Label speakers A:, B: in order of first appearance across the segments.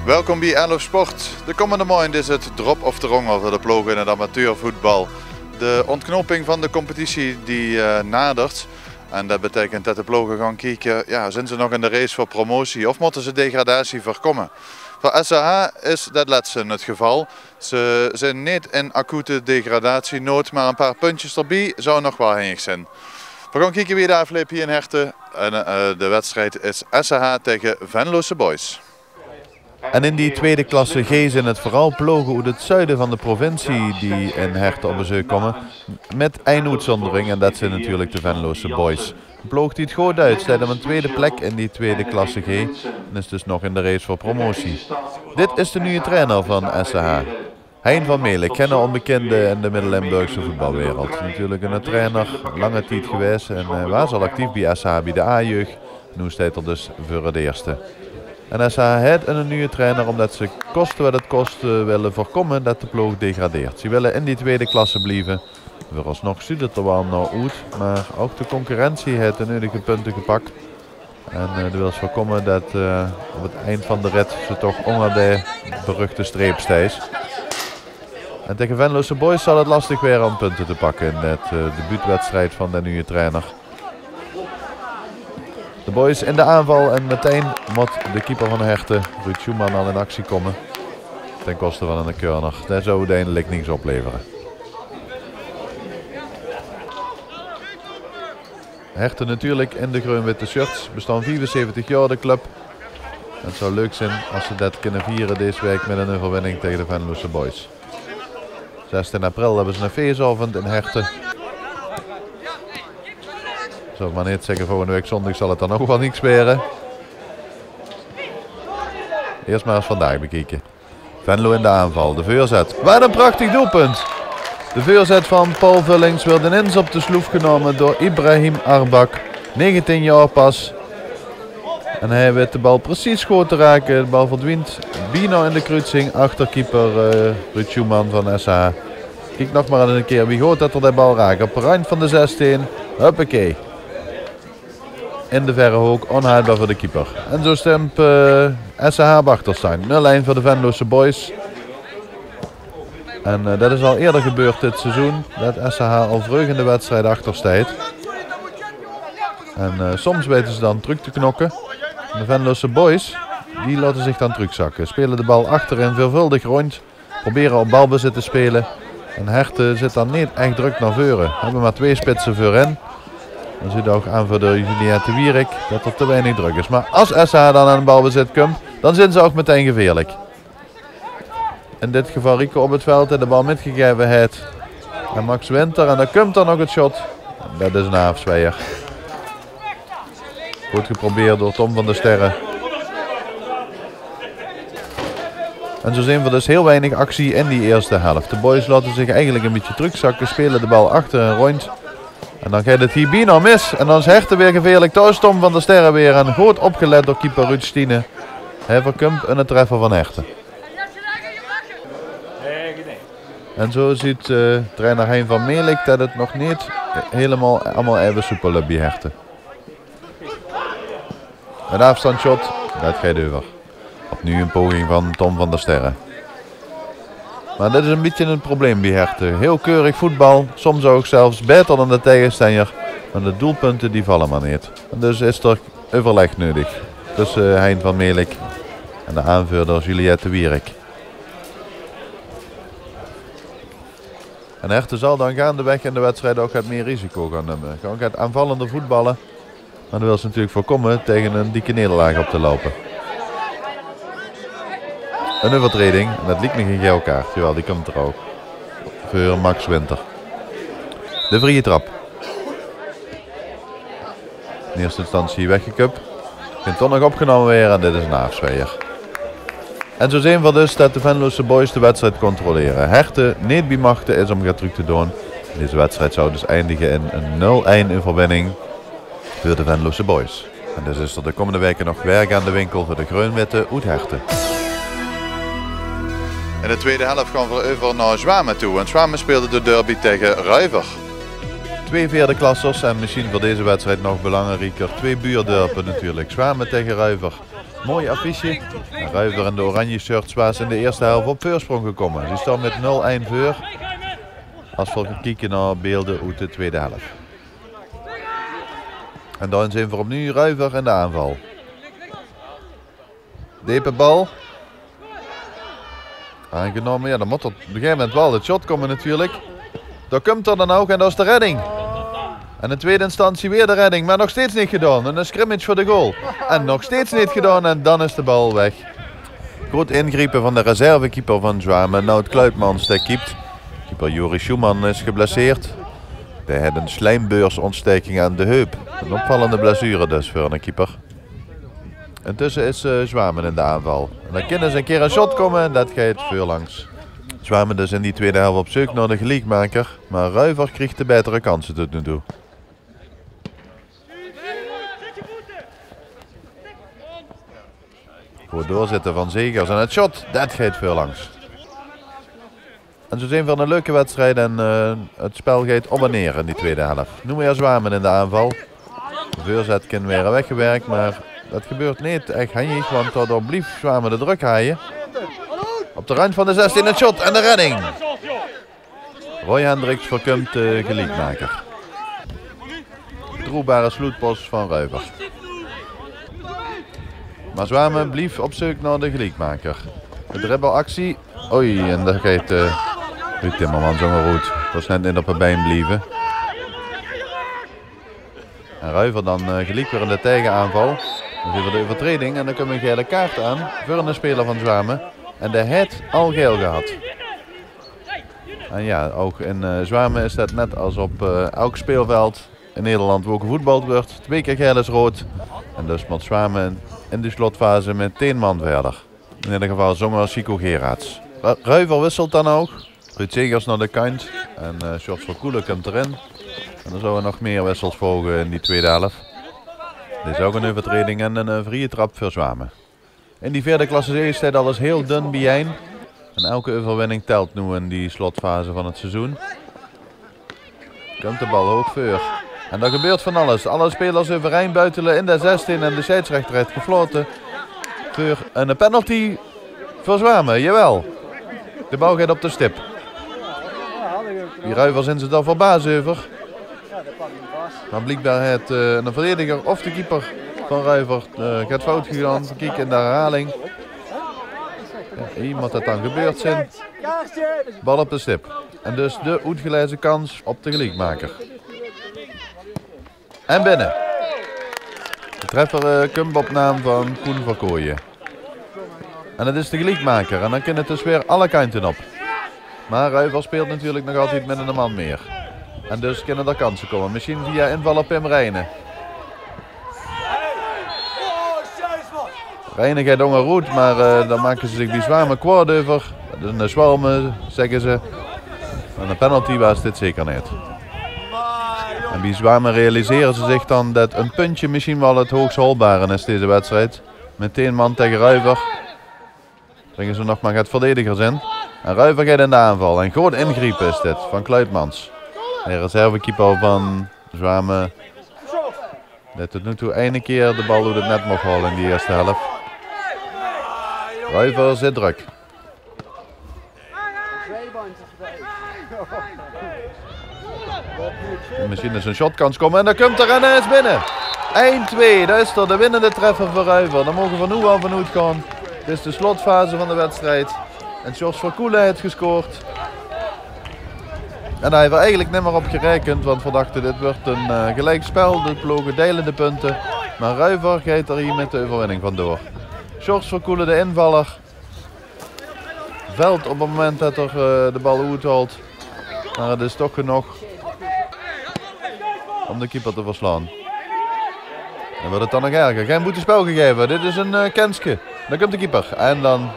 A: Welkom bij Elf Sport. De komende maand is het drop of de rongel voor de ploegen in het amateurvoetbal. De ontknoping van de competitie die nadert. En dat betekent dat de ploegen gaan kijken, ja, zijn ze nog in de race voor promotie of moeten ze degradatie voorkomen. Voor SAH is dat laatste het geval. Ze zijn niet in acute degradatienood, maar een paar puntjes erbij zou nog wel handig zijn. We gaan kijken wie de afloop hier in Herten. En de wedstrijd is SAH tegen Venlose Boys.
B: En in die tweede klasse G zijn het vooral ploegen uit het zuiden van de provincie die in Herten op bezoek komen. Met één uitzondering en dat zijn natuurlijk de Venlose Boys. Een ploeg die het goed uitstaat op een tweede plek in die tweede klasse G en is dus nog in de race voor promotie. Dit is de nieuwe trainer van SAH. Hein van Melick, geen onbekende in de Midden-Limburgse voetbalwereld. Natuurlijk een trainer, lange tijd geweest en was al actief bij SAH bij de A-jeugd. Nu staat er dus voor het eerste. En SAH heeft een nieuwe trainer omdat ze kosten wat het kost willen voorkomen dat de ploeg degradeert. Ze willen in die tweede klasse blijven. Vooralsnog ziet het er wel naar uit, maar ook de concurrentie heeft de nodige punten gepakt. En de wil voorkomen dat op het eind van de rit ze toch onder de beruchte streep stijgt. En tegen Venlose Boys zal het lastig weer om punten te pakken in de debuutwedstrijd van de nieuwe trainer. De Boys in de aanval en meteen moet de keeper van Herten, Ruud Schumann, al in actie komen. Ten koste van een corner. Dat zou uiteindelijk niets opleveren. Herten natuurlijk in de groen-witte shirts. Bestaan 75 jaar de club. Het zou leuk zijn als ze dat kunnen vieren deze week met een overwinning tegen de Venlose Boys. 16 april hebben ze een feestavond in Herten. Zou ik maar niet zeggen, volgende week zondag zal het dan ook wel niks weren. Eerst maar eens vandaag bekijken. Venlo in de aanval, de voorzet. Wat een prachtig doelpunt! De voorzet van Paul Vullings werd ineens op de sloef genomen door Ibrahim Arbak. 19 jaar pas. En hij weet de bal precies goed te raken. De bal verdwijnt bijna in de kruising achter keeper Ruud Schumann van SAH. Kijk nog maar een keer wie goed dat er de bal raakt. Op de rand van de 16. Huppakee. In de verre hoek, onhaalbaar voor de keeper. En zo stemt SAH Bachterstein. 0-1 voor de Venlose Boys. En dat is al eerder gebeurd dit seizoen. Dat SAH al vroeg in de wedstrijd achterstaat. En soms weten ze dan terug te knokken. De Venlose Boys die laten zich dan terugzakken. Spelen de bal achterin veelvuldig rond. Proberen op balbezit te spelen. En Herten zit dan niet echt druk naar voren. Hebben maar 2 spitsen voorin. Dan zit ook aan voor de Juliette Wierik dat er te weinig druk is. Maar als SAH dan aan de balbezit komt, dan zijn ze ook meteen gevaarlijk. In dit geval Rico op het veld en de bal metgegeven heeft. En Max Winter en dan komt dan nog het shot. Dat is een afzweier. Goed geprobeerd door Tom van der Sterren. En zo zien we dus heel weinig actie in die eerste helft. De boys laten zich eigenlijk een beetje terugzakken, spelen de bal achter en rond. En dan gaat het hier bijna mis. En dan is Herten weer gevaarlijk. Thuis Tom van der Sterren weer. En goed opgelet door keeper Ruud Stine. Hij voorkomt een treffer van Herten. En zo ziet trainer Hein van Melick dat het nog niet helemaal allemaal even soepel is bij Herten. Een afstandsshot, dat gaat over. Opnieuw een poging van Tom van der Sterren. Maar dit is een beetje een probleem bij Herten. Heel keurig voetbal, soms ook zelfs beter dan de tegenstander. Maar de doelpunten die vallen maar niet. En dus is er overleg nodig tussen Hein van Melick en de aanvoerder Juliette Wierik. En Herten zal dan gaandeweg in de wedstrijd ook het meer risico gaan nemen. Gewoon gaat aanvallende voetballen. Maar dan wil ze natuurlijk voorkomen tegen een dikke nederlaag op te lopen. Een overtreding, en dat liep nog een geel kaart. Jawel, die komt er ook. Voor Max Winter. De vrije trap. In eerste instantie weggekupt. Vindt toch nog opgenomen weer en dit is een afzweier. En zo zien we dus dat de Venlose Boys de wedstrijd controleren. Herten niet bij machten is om gaat terug te doen. Deze wedstrijd zou dus eindigen in een 0-1 overwinning voor de Venlose Boys. En dus is er de komende weken nog werk aan de winkel voor de groen-witte uit Herten.
A: In de tweede helft gaan we over naar Zwamen toe. En Zwamen speelde de derby tegen Ruiver.
B: 2 vierde klassers en misschien voor deze wedstrijd nog belangrijker 2 buurdorpen natuurlijk. Zwamen tegen Ruiver. Mooi affiche. Ruiver en de oranje shirts was in de eerste helft op voorsprong gekomen. Ze staan met 0-1 voor. Als we kijken naar beelden uit de tweede helft. En dan zijn we opnieuw Ruiver in de aanval. Diepe bal. Aangenomen, ja dan moet er op een gegeven moment wel het shot komen natuurlijk. Daar komt er dan ook en dat is de redding. En in tweede instantie weer de redding, maar nog steeds niet gedaan. En een scrimmage voor de goal. En nog steeds niet gedaan en dan is de bal weg. Groot ingrepen van de reservekeeper van Zwamen, Nout Kluitmans, die keept. Keeper Joris Schumann is geblesseerd. Hij had een slijmbeursontsteking aan de heup. Een opvallende blessure dus voor een keeper. Intussen is Zwamen in de aanval. En dan kunnen ze een keer een shot komen en dat gaat voorlangs. Zwamen dus in die tweede helft op zoek naar de gelijkmaker. Maar Ruiver krijgt de betere kansen tot nu toe. Goed doorzetten van Zegers en het shot, dat gaat voorlangs. En zo zijn we een leuke wedstrijd en het spel gaat op en neer in die tweede helft. Nu weer Zwamen in de aanval. De voorzet kan weer weggewerkt, maar dat gebeurt niet echt handig, want daardoor blijft Zwamen de druk haaien. Op de rand van de 16 het shot en de redding. Roy Hendricks voorkomt de gelijkmaker. Droebare sloetpost van Ruiver. Maar Zwamen blijft op zoek naar de gelijkmaker. De dribbelactie. Oei, en daar gaat Ruud Timmermans zomaar goed. Dat is net niet op een been blijven. En Ruiver dan gelijk weer in de tegenaanval. Dan zien we de overtreding en dan komt een gele kaart aan voor een speler van Zwamen. En de het al geel gehad. En ja, ook in Zwamen is dat net als op elk speelveld in Nederland waar gevoetbald wordt. 2 keer geel is rood. En dus moet Zwamen in de slotfase met 10 man verder. In ieder geval zomaar Chico Gerards. Ruiver wisselt dan ook. Ruud Zegers naar de kant. En George Verkoelen komt erin. En er zouden nog meer wissels volgen in die tweede helft. Dit is ook een overtreding en een vrije trap voor Zwamen. In die vierde klasse C staat alles heel dun bijeen. En elke overwinning telt nu in die slotfase van het seizoen. Komt de bal hoog voor. En er gebeurt van alles. Alle spelers overeind buitelen in de 16 en de scheidsrechter heeft gefloten. Voor een penalty voor Zwamen, jawel. De bal gaat op de stip. Die Ruiver zijn ze daar verbaasd over. Maar blijkbaar heeft een verdediger of de keeper van Ruiver gaat fout gegaan. Kijk in de herhaling. Ja, hier moet dat dan gebeurd zijn. Bal op de stip. En dus de uitgelezen kans op de gelijkmaker. En binnen. De treffer komt op naam van Koen Verkooyen. En het is de gelijkmaker. En dan kan het dus weer alle kanten op. Maar Ruiver speelt natuurlijk nog altijd met een man meer. En dus kunnen er kansen komen. Misschien via inval op Pim Rijnen. Rijnen gaat ongeroet, maar dan maken ze zich die Zwamen kwaad over. Dat is een zwalme, zeggen ze. En een penalty was dit zeker niet. En bij Zwamen realiseren ze zich dan dat een puntje misschien wel het hoogst haalbare is deze wedstrijd. Met 10 man tegen Ruiver. Brengen ze nog maar het verdedigers in. En Ruiver gaat in de aanval. En groot ingreep is dit van Kluitmans. De reservekeeper van Zwamen. Dat tot nu toe ene keer de bal hoe het net mocht halen in die eerste helft. Ruiver zit druk. En misschien is een shotkans komen en dan komt er en hij is binnen. 1-2, dat is er de winnende treffer voor Ruiver. Dan mogen we nu al vanuit gaan. Dit is de slotfase van de wedstrijd. En George Verkoelen heeft gescoord. En hij heeft er eigenlijk niet meer op gerekend, want we dachten dit wordt een gelijkspel. De ploegen delen de punten. Maar Ruiver gaat er hier met de overwinning vandoor. George Verkoelen de invaller. Veld op het moment dat er de bal uithaalt. Maar het is toch genoeg om de keeper te verslaan. Dan wordt het dan nog erger. Geen boetespel gegeven. Dit is een kenske. Dan komt de keeper. En dan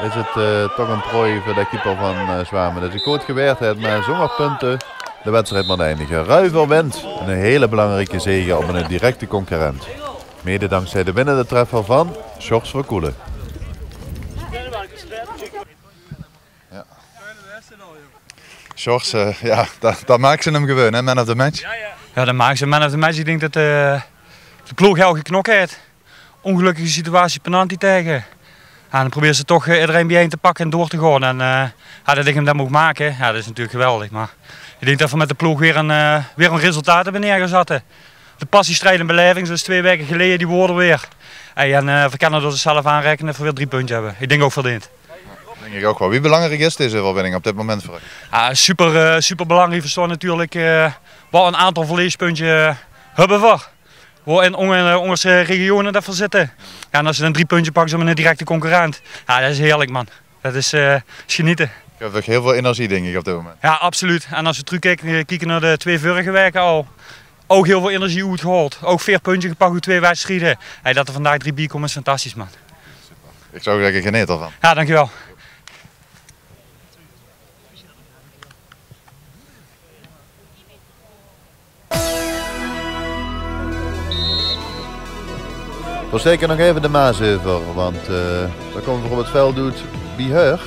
B: is het toch een prooi voor de keeper van Zwamen. Dat is goed gewerkt heeft, maar zonder punten de wedstrijd maar eindigen. Ruiver wint. Een hele belangrijke zege op een directe concurrent. Mede dankzij de winnende treffer van George Verkoelen. Ja.
A: George, ja, dat maakt ze hem gewoon, hè, man of the match.
C: Ja, dat maakt ze man of the match. Ik denk dat de ploeg heel geknokt heeft. ongelukkige situatie penalty tegen. En dan proberen ze toch iedereen bijeen te pakken en door te gaan. En dat ik hem dat moet maken, ja, dat is natuurlijk geweldig. Maar ik denk dat we met de ploeg weer een resultaat hebben neergezet. De passie, strijd en beleving, zoals 2 weken geleden, die worden weer. En we kunnen door zichzelf aanrekenen dat we weer 3 puntjes hebben. Ik denk ook verdiend.
A: Denk ik ook wel. Wie belangrijk is deze overwinning op dit moment voor u?
C: Ja, super belangrijk. We staan natuurlijk wel een aantal verliespuntjes hebben voor. Waar in onze regionen daarvoor zitten. Ja, en als ze dan 3 puntjes pakken met een directe concurrent. Ja, dat is heerlijk, man. Dat is genieten.
A: Je hebt ook heel veel energie, denk ik, op dit moment.
C: Ja, absoluut. En als we terugkijken naar de 2 vorige weken al. Ook heel veel energie uit gehaald. Ook 4 puntjes gepakt uit 2 wedstrijden. Hey, dat er vandaag 3 bier komen is fantastisch, man.
A: Ik zou zeggen, geniet ervan.
C: Ja, dankjewel.
B: We steken nog even de Maas over, want daar komt voor het veld doet Biheur.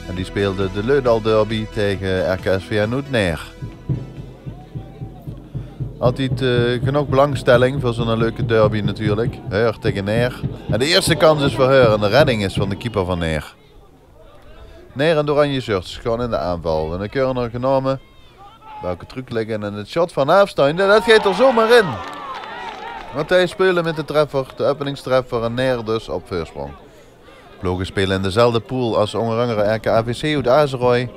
B: En die speelde de Leudal Derby tegen RKSV Noet-Neer. Altijd genoeg belangstelling voor zo'n leuke derby natuurlijk. Heur tegen Neer. En de eerste kans is voor Heur en de redding is van de keeper van Neer. Neer en de oranje shirts gewoon in de aanval. En de corner genomen. Welke truc liggen en het shot van Haafstein, dat gaat er zomaar in. Want hij spelen met de treffer, de openingstreffer en Neer dus op voorsprong. Ploegen spelen in dezelfde pool als onder andere RKAVC uit Azerooi.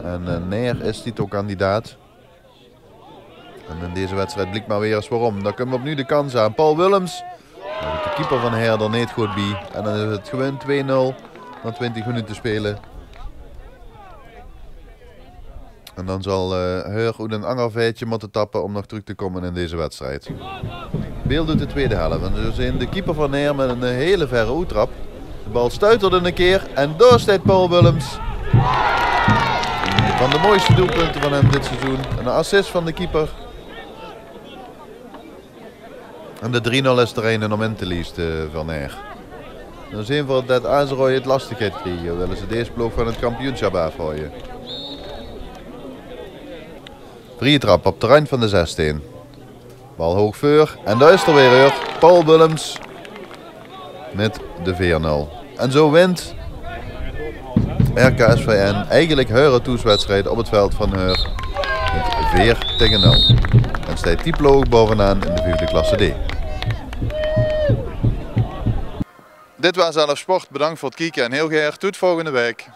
B: En Neer is titelkandidaat. En in deze wedstrijd blijkt maar weer eens waarom. Dan komt opnieuw de kans aan Paul Willems. De keeper van Heer er niet goed bij. En dan is het gewoon 2-0 na 20 minuten spelen. En dan zal Heur uit een angerveetje moeten tappen om nog terug te komen in deze wedstrijd. Beeld doet de tweede helft. En we zien de keeper van Neer met een hele verre uittrap. De bal stuiterde een keer en daar staat Paul Willems. Van de mooiste doelpunten van hem dit seizoen. Een assist van de keeper. En de 3-0 is er een om in te liesten van Neer. Dan zien we dat Azerooi het lastigheid krijgen. Willen ze deze ploeg van het kampioenschap afgooien. Vrije trap op terrein van de 16. Bal hoog voor en daar is er weer Paul Willems met de 4-0. En zo wint RKSVN eigenlijk Heur toeswedstrijd op het veld van Heur met 4-0. En staat die ploeg bovenaan in de 5e klasse D.
A: Dit was Zelf Sport. Bedankt voor het kijken en heel graag tot volgende week.